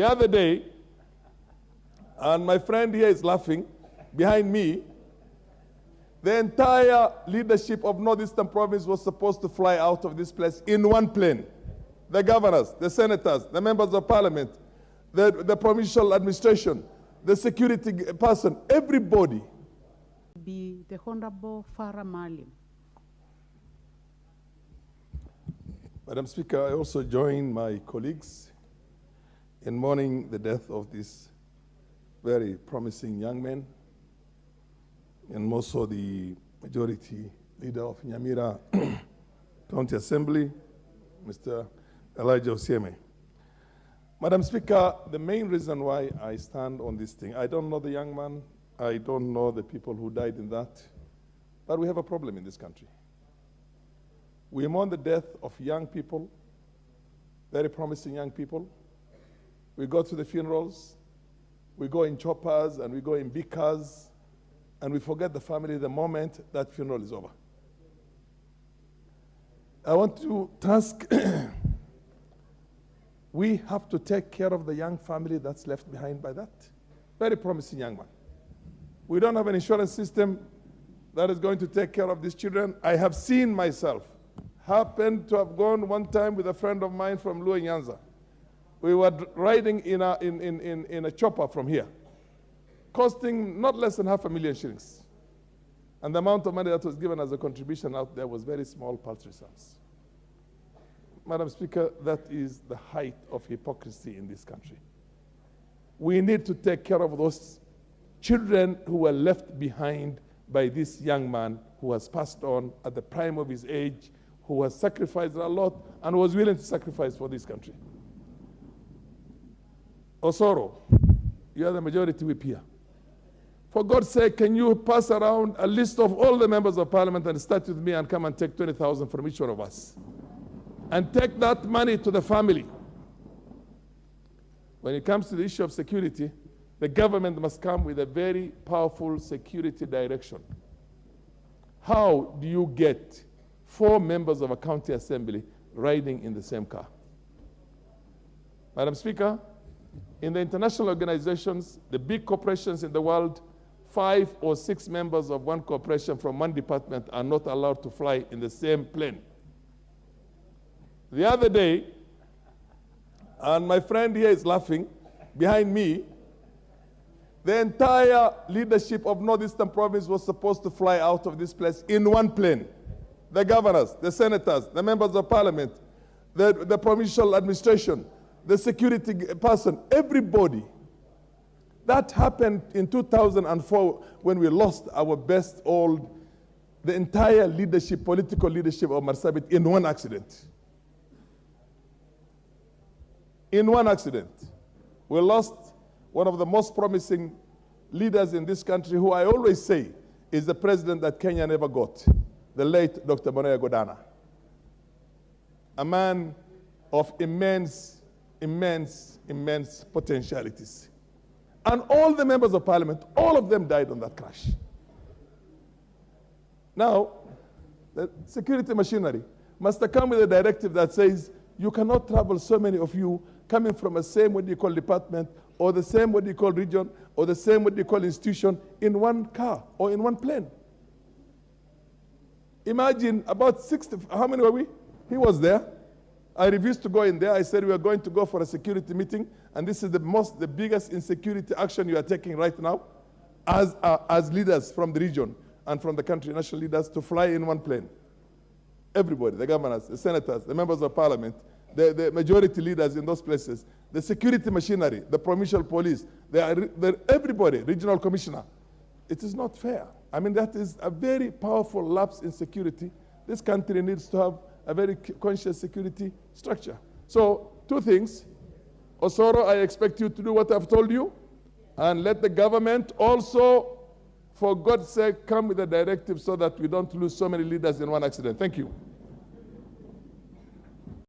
The other day, and my friend here is laughing behind me, the entire leadership of Northeastern Province was supposed to fly out of this place in one plane. The governors, the senators, the members of parliament, the provincial administration, the security person, everybody. Be the Honorable Farah Maalim. Madam Speaker, I also join my colleagues in mourning the death of this very promising young man, and also the majority leader of Nyamira County Assembly, Mr. Elijah Osieme. Madam Speaker, the main reason why I stand on this thing, I don't know the young man, I don't know the people who died in that, but we have a problem in this country. We mourn the death of young people, very promising young people. We go to the funerals, we go in choppers and we go in big cars, and we forget the family the moment that funeral is over. I want to task, we have to take care of the young family that's left behind by that. Very promising young man. We don't have an insurance system that is going to take care of these children. I have seen myself, happened to have gone one time with a friend of mine from Luo Nyanza. We were riding in a chopper from here, costing not less than $500,000 shillings. And the amount of money that was given as a contribution out there was very small, paltry sums. Madam Speaker, that is the height of hypocrisy in this country. We need to take care of those children who were left behind by this young man who has passed on at the prime of his age, who has sacrificed a lot and was willing to sacrifice for this country. Osoro, you are the majority whip here. For God's sake, can you pass around a list of all the members of parliament and start with me and come and take 20,000 from each one of us? And take that money to the family. When it comes to the issue of security, the government must come with a very powerful security direction. How do you get 4 members of a county assembly riding in the same car? Madam Speaker, in the international organizations, the big corporations in the world, 5 or 6 members of one corporation from one department are not allowed to fly in the same plane. The other day, and my friend here is laughing behind me, the entire leadership of Northeastern Province was supposed to fly out of this place in one plane. The governors, the senators, the members of parliament, the provincial administration, the security person, everybody. That happened in 2004 when we lost our best the entire leadership, political leadership of Marsabit in one accident. In one accident. We lost one of the most promising leaders in this country, who I always say is the president that Kenya never got, the late Dr. Moneya Godana. A man of immense potentialities. And all the members of parliament, all of them died on that crash. Now, the security machinery must come with a directive that says you cannot travel, so many of you, coming from the same department, or the same region, or the same institution in one car or in one plane. Imagine about 60, how many were we? He was there. I refused to go in there. I said we are going to go for a security meeting, and this is the biggest insecurity action you are taking right now as leaders from the region and from the country, national leaders, to fly in one plane. Everybody, the governors, the senators, the members of parliament, the majority leaders in those places, the security machinery, the provincial police, everybody, regional commissioner. It is not fair. I mean, that is a very powerful lapse in security. This country needs to have a very conscious security structure. So, 2 things. Osoro, I expect you to do what I've told you, and let the government also, for God's sake, come with a directive so that we don't lose so many leaders in one accident. Thank you.